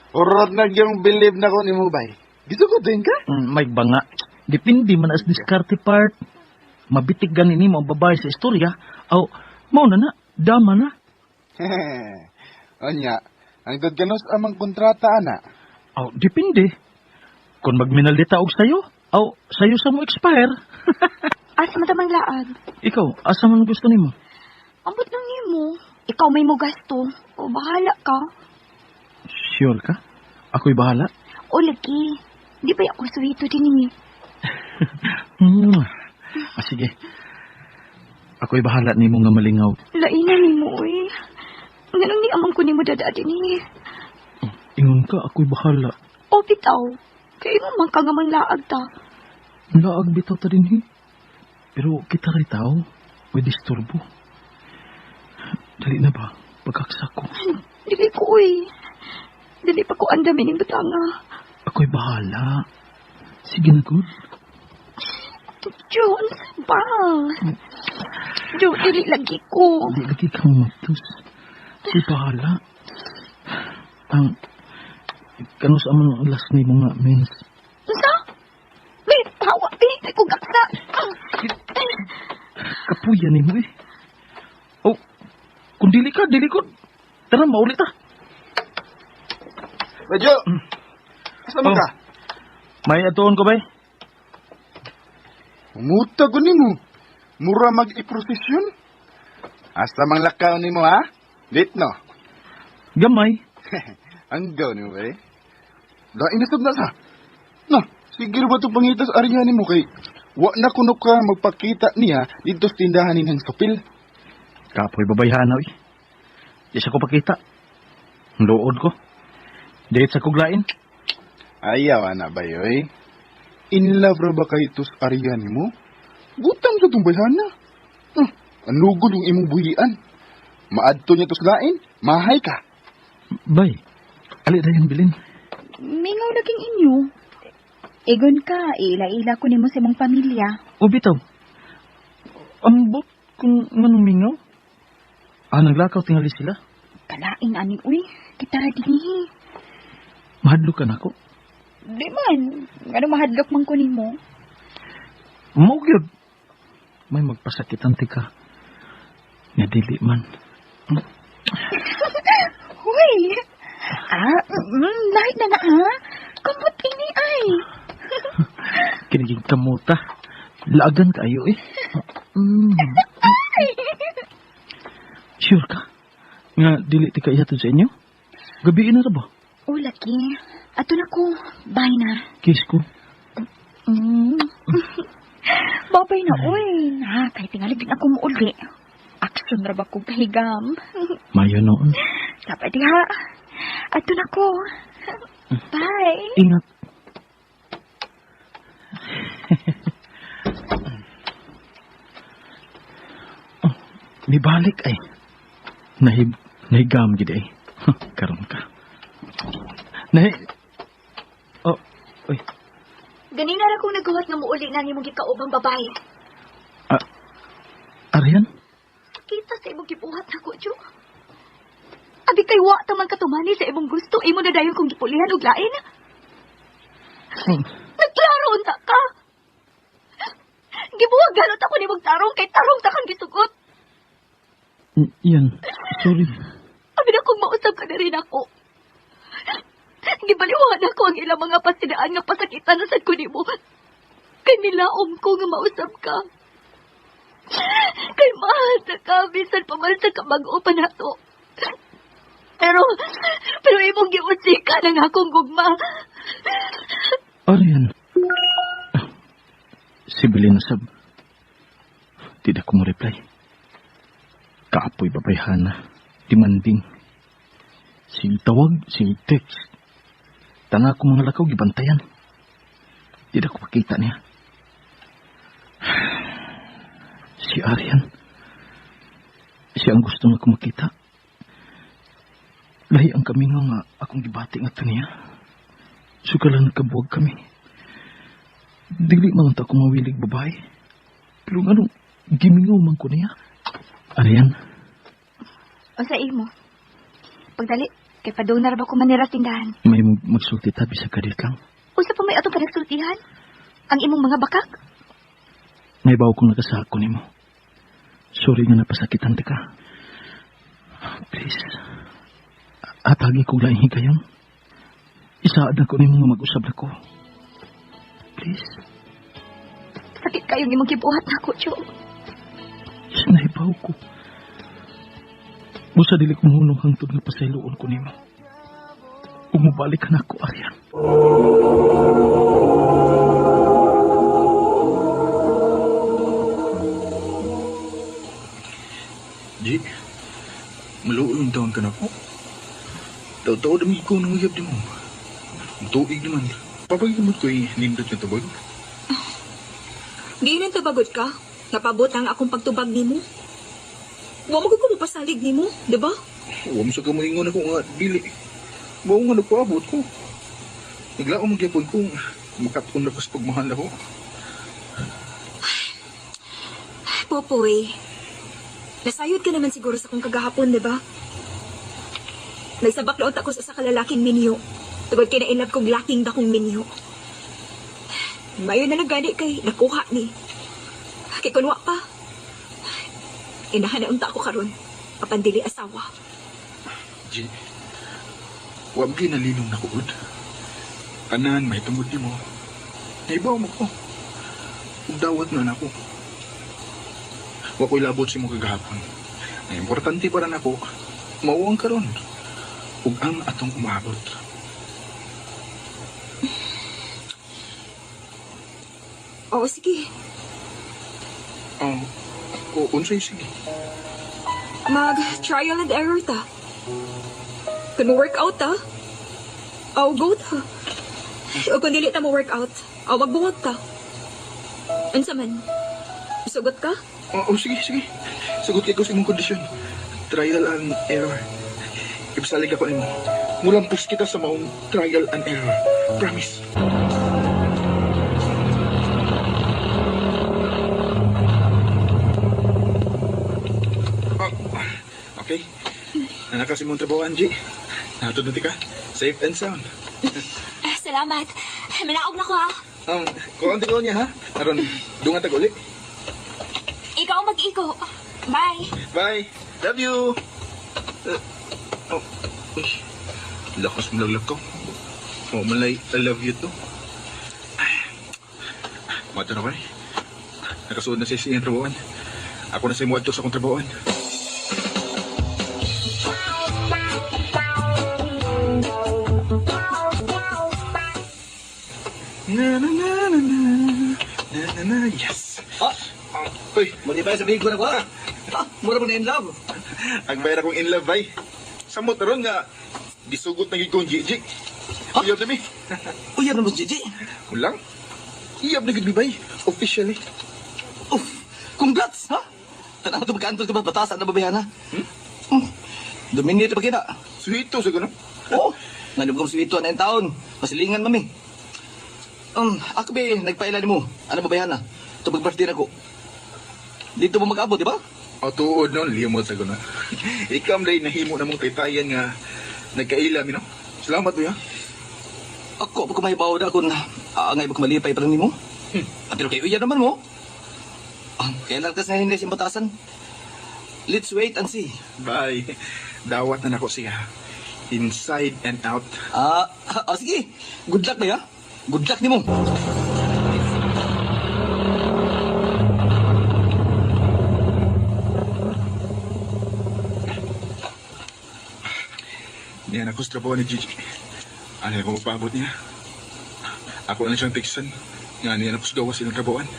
Urot na yung believe na ko ni mo, bay. Gusto ko din ka? May banga. Depende man as diskarte part. Mabitig ganin mo ang babae sa istorya. Aw, mao na, dama na. Onya, ang gaganos amang kontrata, ana. Aw, depende. Kung magminaldita og sayo, aw, sayo sa mo expire. Asa matamang laag. Ikaw, asa man gusto nimo? Ambot lang nimo. Ikaw may mo gasto. O bahala ka. Sure ka? Ako'y bahala. O lagi. Di ba ako suwito din eh. Sige. Ako'y bahala nimo nga malingaw. Lainan nimo eh. Ganun ni amang ko nimo dadadi ni. Ingon ka, ako'y bahala. O bitaw. Kaya mo man ka nga mang laag ta. Laag bitaw ta din Pero kita rin tao. May disturbo. Dali na ba? Pagkaksak ko. Dili ko eh. Dili pa ko andamin ng butanga. Ako'y bahala. Sige na, good. Jones, ba? Dili lagi ko. Di lagi kang matus. Ako'y bahala. Ang... Kanus amang last ni mo nga, mens. Sa? Wait, hawa. Pinitay ko gaksa. Kapuya ni mo eh. Oh, kung dili ka, dili ko. Tara, maulit ah. Medyo, asa mo ka? May atuon ko ba eh? Umuta ko ni mo. Mura mag-iprosesyon. Asa mang lakaw ni mo, ha? Lit, no? Gamay. Ang gaw ni mo, ba eh? Daing nasab na sa. No, sige ba ito pangitas arihan ni mo kay wa na kuno ka magpakita niya dito sa tindahan ni ng kapil. Kapoy babayhanaw eh. Di sa ko pakita. Lood ko. Dahil sa kuglain. Ayaw, na ba yoy? In love ra ba kay ito sa arihan ni mo? Butang sa tumbayhan na. Anugod yung imong buhian. Maadto niya to sa lain, mahay ka. Bay, alit na yung bilin. Mingaw laging inyo. Egon ka, ila-ila ko nimo sa mong pamilya. O bitaw, ambot kung nganong mingaw. Naglakaw tingali sila. Kalaing ani, uy. Kita ra dinhi. Mahadlo ka na ko. Di man. Ano mahadlok man ko nimo? Maugyod. May magpasakitan ti ka. Nga dili man. Uy. Lahat na ha? Kamot ini ay. Kinigig kamuta. Laagan kayo eh. Sure ka? Nga dili ti ka ihatod sa inyo? Gabiin na ra ba? O laki. Ato na ko. Bye na. Kiss ko. Babay na, uy. Kahit tingali din ako muuli. Action ra ba kong kahigam? Mayo noon. Dapat diha. Ato na ko. Bye. Ingat. May balik ay. Nahigam gid ay. Karon ka. Uy. Ganina ra kong nagawat nga muuli na ni mong gikaubang babae. Arian? Kita sa imong gibuhat na ko, Jo. Abi kay wa ta man katumani sa imong gusto, imo na dayon kong gipulihan og lain. Nagklaro unta ka. Gibuwag galot ako nimong tarong kay tarong ta kang gisugot. Yan. Sorry. Abi na kung mausap ka na rin ako. Gibaliwan ako ang ilang mga pasidaan nga pasakitan na sad ko nimo. Kay nilaom ko nga mausap ka. Kay mahal na ka, bisan pamal sa kabag-o pa na to. Pero imong giusika ng akong gugma. Arian. Si Belina sab. Tidak ko mo reply. Kaapoy babayhana. Demanding. Sige tawag, sige text. Tanga ko mga lakaw, gibantayan. Di na ko makita niya. Si Arian. Siya ang gusto nga ko makita. Lahi ang kami nga akong gibati nga ito niya. Sugalan nagkabuwag kami. Dili man ta akong mawilig babae. Pero nga nung gimingaw man ko niya. Arian. O sa imo. Pagdali, kay padonar ba ko manira tindahan? May magsulti tabi sa kadit lang. Usa pa may atong panagsultihan? Ang imong mga bakak? May baw kong nakasako ni mo. Sorry nga napasakitan ka. Please. Atagi kong laing higayong. Isaad na ko ni mga mag-usab na ko. Please. Sakit kayong imong gibuhat na ako, Jo. Sinaibaw ko. Musa dili kong hunong hangtod nga pasayloon ko ni mo. Kung mabalik ka na ako, Arian. Ji, maluoy taon ka na po. Taw-taw dami ko nang uyab di mo. Ang tuig naman. Papagamot ko nindot na tabag. Di nang tabagot ka. Napabot ang akong pagtubag nimo. Wa mo ko mapasalig nimo, di ba? Huwag mo sa kamuhingon ako nga dili. Mao nga nagpaabot ko. Naglaong magyapon ko. Makatun na ko sa pagmahal ako. Popoy, nasayod ka naman siguro sa kong kagahapon, di ba? Nagsabak laot ako sa isa kalalaking minyo. Tugod kay na-inlove kong laking dakong minyo. Mayo na nagani kay nakuha ni. Kay kunwa pa. Inahan na unta ako karon. Kapandili asawa. Ji, huwag ginalilong na kuod. Kanan, may tungod di mo. Naibaw mo ko. Ugdawat na ako. Huwag ko'y labot si mo kagahapon. Ang importante para na ako, mauwang karon. Ug ang atong umabot. Oo, sige. Unsay sige. Mag-trial and error ta. Kung mo-workout ta, go ta. O kung dili ta mo-workout, magbuhat ta. Unsa man? Sugot ka? Sige. Sagot ko sa imong kondisyon. Trial and error. Ipsalig ako nimo. Mulampos kita sa maong trial and error. Promise. Okay. Nanakasin mong trabahoan, G. Natod na ka. Safe and sound. Salamat. Minaog na ko, ha? Kuhaan ko niya, ha? Aron, dungan tag uli. Ikaw mag-iko. Bye. Bye. Love you. Lakas mo laglak ko. Malay, I love you too. Mata na ko eh. Nakasuod na siya siyang trabahoan. Ako na siya muadto sa akong trabahoan. Yes. Uy, Muli pa sa bigo na ko ha. Mura mo na in love. ang bayra kong in love, bay. Samot na ron nga, gisugot na gid kong Gigi. Uyab na mi. Uyab na mo si Gigi. Ulang? Iyab na gid mi, bay. Officially. Congrats ha. Tanaw to magkaantol ka ba batasan na babayan ha. Dominate pa kita. Suhito sa ganun. Oo. Nanibog kong suwito na yung taon. Masilingan mami. Ako ba nagpailan mo? Ano babayan ha? Ito pag-birthday na ko. Dito mo mag-abot, di ba? Tuod nun, liyamot sa ganun. Ikaw day nahimo na mong taytayan nga nagkaila, no? Salamat mo, ya. Ako, pag kumahibaw na ako na aangay ba kumalipay pa rin mo? Pero kayo iya naman mo. Kailan kasi na hindi siyang batasan. Let's wait and see. Bye. Dawat na nako siya. Inside and out. Sige. Good luck ba ya? Good luck ni mo. Niyan ako sa trabaho ni Gigi. Ano ko magpaabot niya? Ako na siyang tiksan. Nga niyan ako sa gawa silang trabahoan.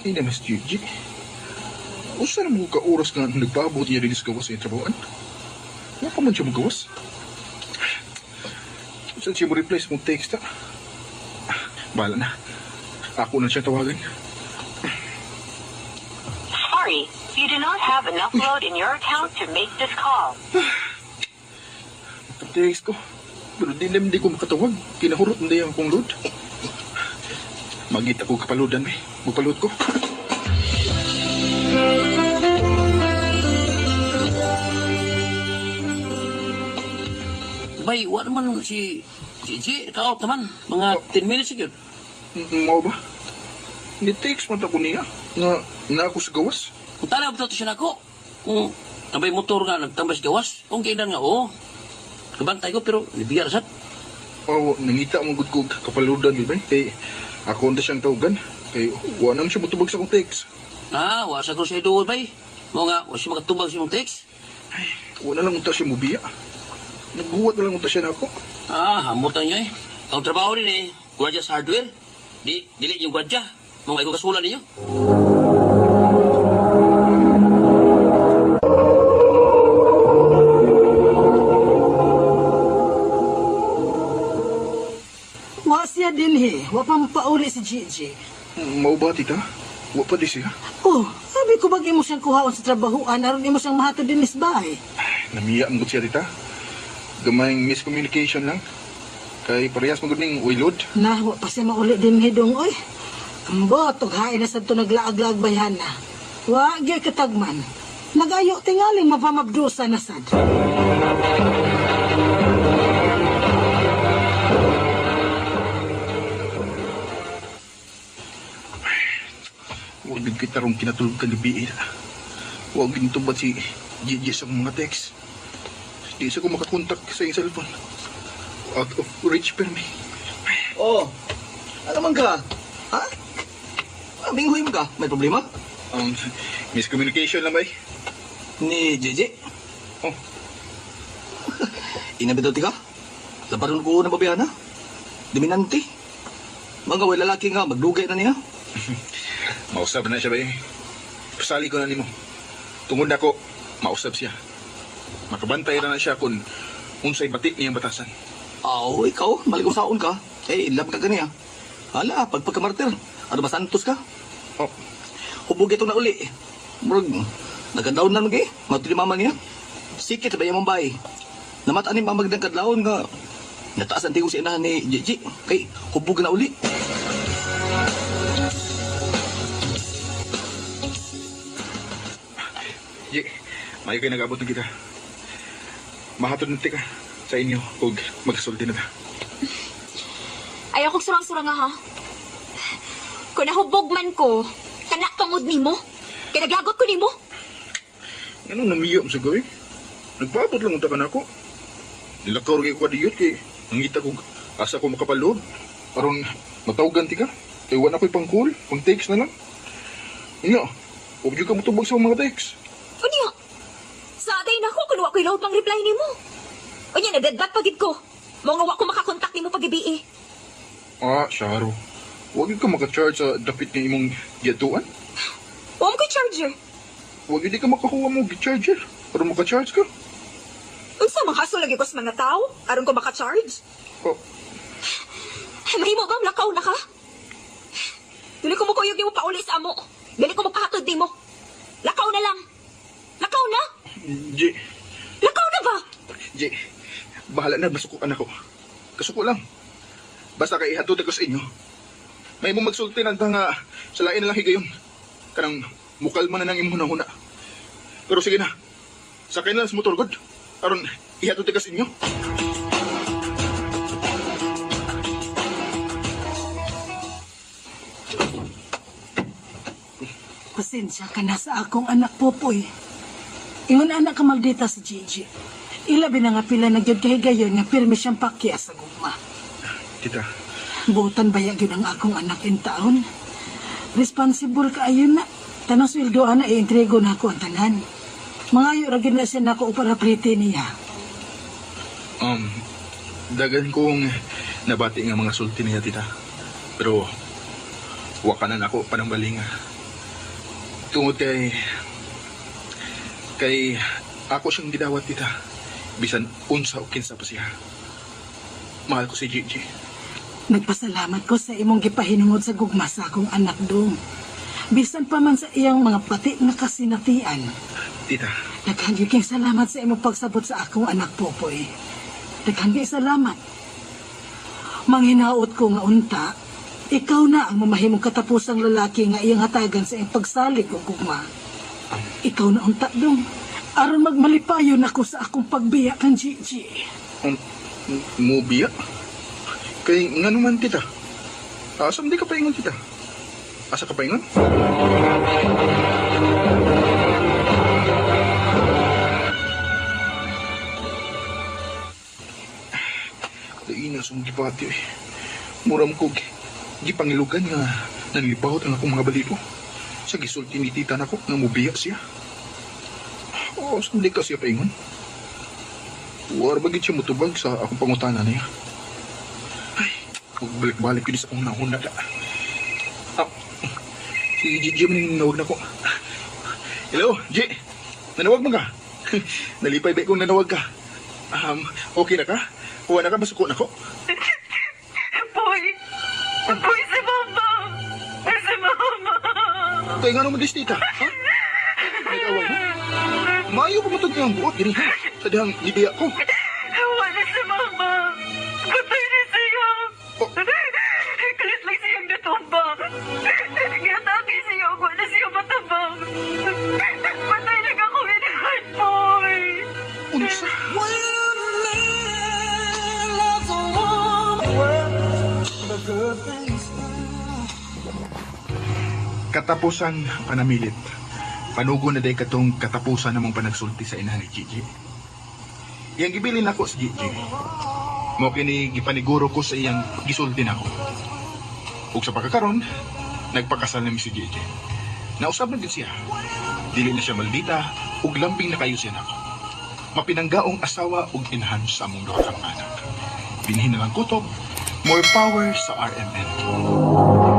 Ini Mas Gigi. Usa na mo ka oras nga nagpaabot niya din sa gawas sa trabahoan. Nga pa man siya magawas. Saan siya mo replace mong text ha? Bahala na. Ako na siya tawagan. Sorry, you do not have enough load in your account to make this call. Text ko. Pero di ko makatawag. Kinahurot na yung akong load. Magita ko kapaludan eh. Magpalud ko. Bay, wala naman si Gigi. Ika-out naman. Mga 10 minutes siguro. Mau ba? Ni-text man ako niya. Na ako sa gawas. Kung tala ba ito siya na ako? Kung nabay motor nga, nagtambay sa gawas. Kung kailan nga, oo. Kabantay ko, pero nabiyar sat. Oo, nangita mo gud ko kapaludan, di ba? Kay ako na siyang tawagan. Kay wala naman siya matubag sa akong text. Ah, wasa ko siya doon, bay. Mo nga, wasa siya makatubag sa mong text. Wala lang unta siya mubiya. Nagbuwat na lang unta siya na ako. Ah, hamutan niya eh. Ang trabaho rin eh, gwadya sa hardware. Dili yung gwadya. Mga ikaw kasulan ninyo. Wa siya din wa pa mapauli si Gigi. Mau ba, tita? Wa pa di siya. Oh, sabi ko bag imo siyang kuhaon sa trabahoan, aron imo siyang mahatod din isbahay. Namiya mo siya, tita. Gamayng miscommunication lang. Kay parehas mo ning uylod. Na, wa pa siya mauli din dong, oy. Ang botog hain na sa ito naglaag-laag bayan na. Wa, gyay katagman. Nagayo tingaling mapamabdusa na sad. Huwag din kita rong kinatulog ka gabi. Huwag din ito ba si Gigi sa mga text. Di sa ko makakontak sa iyong cellphone. Out of reach per me. Oh, alam ka? Ha? Minghuy mo ka? May problema? Miscommunication lang ba eh? Ni Gigi? Oh. Inabitaw ka? Labaron ko ng babayana? Dominante? Mga way lalaki nga, magdugay na niya? Mausap na siya ba eh? Pasali ko na nimo. Tungod ako, mausap siya. Makabantay na siya kung unsay batik niyang batasan. Aw, ikaw, maligong saon ka. Eh, love ka ganiya. Hala, pagpagkamartir, ano ba santos ka? Oh. Hubog ito na uli. Murag, nagadaon na nung matilimaman niya. Sikit ba yung mambay? Namataan ni mamag ng kadlaon nga. Nataas ang tingog sa inahan ni Gigi. Kay, hubog na uli. Gigi, may kayo nag-abot na kita. Mahatod na ka sa inyo kung magkasulti na ta. Ayaw kong surang-surang ha. Kung nahubog man ko, kanak tungod ni mo. Kinagagot ko ni mo. Anong namiya mo sa gawin? Nagpaabot lang unta ka na ako. Nilakaw rin ko diyot kay nangita ko asa ko makapalood. Aron matawgan ti ka. Kaya wala ko'y pang-call, pang-text na lang. Ino, huwag ka matubag sa mga text. O niya, sa aday na ako kung wako'y load pang reply ni mo. O niya, nadadbat pagid ko. Mga wako makakontak ni mo pag-ibi. Ah, Sharo. Huwag ka makacharge sa dapit ng imong giyatuan. Huwag ko charger. Huwag hindi ka makakuha mo gi-charger. Para makacharge ka. Unsa mang haso lagi ko sa mga tao? Aron ko maka-charge? Oh, Mahimo bang lakaw na ka? Dili ko mo kuyog mo pauli sa amo. Dili ko mo pahatod ni mo. Lakaw na lang. Lakaw na? J. Lakaw na ba? J. Bahala na, masukuan ako. Kasuko lang. Basta kay ihatod ako sa inyo. May mo magsulti ng nga sa lain na lang higayon. Kanang mukalma na ng imong hunahuna. Pero sige na. Sakay na lang sa motor god. Aron ihatod ako sa inyo. Pasensya ka na sa akong anak Popoy. Ingon anak ka maldita si Gigi. Ilabi na nga pila nagyod kahigayon nga pirmi siyang pakya sa guma. Tita. Butan bayag yun ang akong anak in taon. Responsible ka ayun na. Tanang sweldoan na i-entrego na ako ang tanan. Mangayo ra gyud na siya nako para priti niya. Dagan kong nabati nga mga sulti niya, tita. Pero wakanan ako panang balinga. Tungod kay Kay ako siyang gidawat tita. Bisan unsa o kinsa pa siya. Mahal ko si Gigi. Nagpasalamat ko sa imong gipahinungod sa gugma sa akong anak dong. Bisan pa man sa iyang mga pati nga kasinatian. Tita, Daghan gyud kay salamat sa imong pagsabot sa akong anak Popoy. Daghan kay salamat. Manghinaot ko nga unta, ikaw na ang mamahimong katapusang lalaki nga iyang hatagan sa iyang pagsalig o gugma. Ikaw na unta dong. Aron magmalipayon ako sa akong pagbiya kan Gigi. mubiya? Kay nga naman tita. Asam di ka paingon tita? Asa ka paingon? Laina sung gipati eh. Muram ko gipangilugan nga nanlibawot ang akong mga balito. Sa gisulti ni tita nako nga mubiya siya. Oo, sandi ka siya paingon. War bagit siya mutubag sa akong pangutana niya. Ay, magbalik-balik ko di sa akong nahuna da. Si Gigi man yung nawag na ko. Hello, G. Nanawag mo ka? Nalipay ba kung nanawag ka? Okay na ka? Huwa na ka? Masuko na ko? Boy! Boy, si Mama! Si Mama! Kaya nga naman dis tita, ha? May away mo? Maayo pa matag niya ang buot, gini ha? Sa dihang nibiya ko. Wala si Mama! Patay na siya! Oh. Kalit lang siyang natumba! Gataki siya, wala siya matabang! Patay lang ako inahan, boy! Unsa? Katapusan panamilit. Panugo na day katong katapusan namang panagsulti sa inahan ni Gigi. Iyang gibilin ako si Gigi. Mo kini gipaniguro ko sa iyang gisulti nako. Ug sa pagkakaron, nagpakasal na mi si Gigi. Nausab na gid siya. Dili na siya maldita ug lambing na kayo siya nako. Mapinanggaong asawa ug inahan sa among duha ka mga anak. Binhin na lang kutob, more power sa RMN.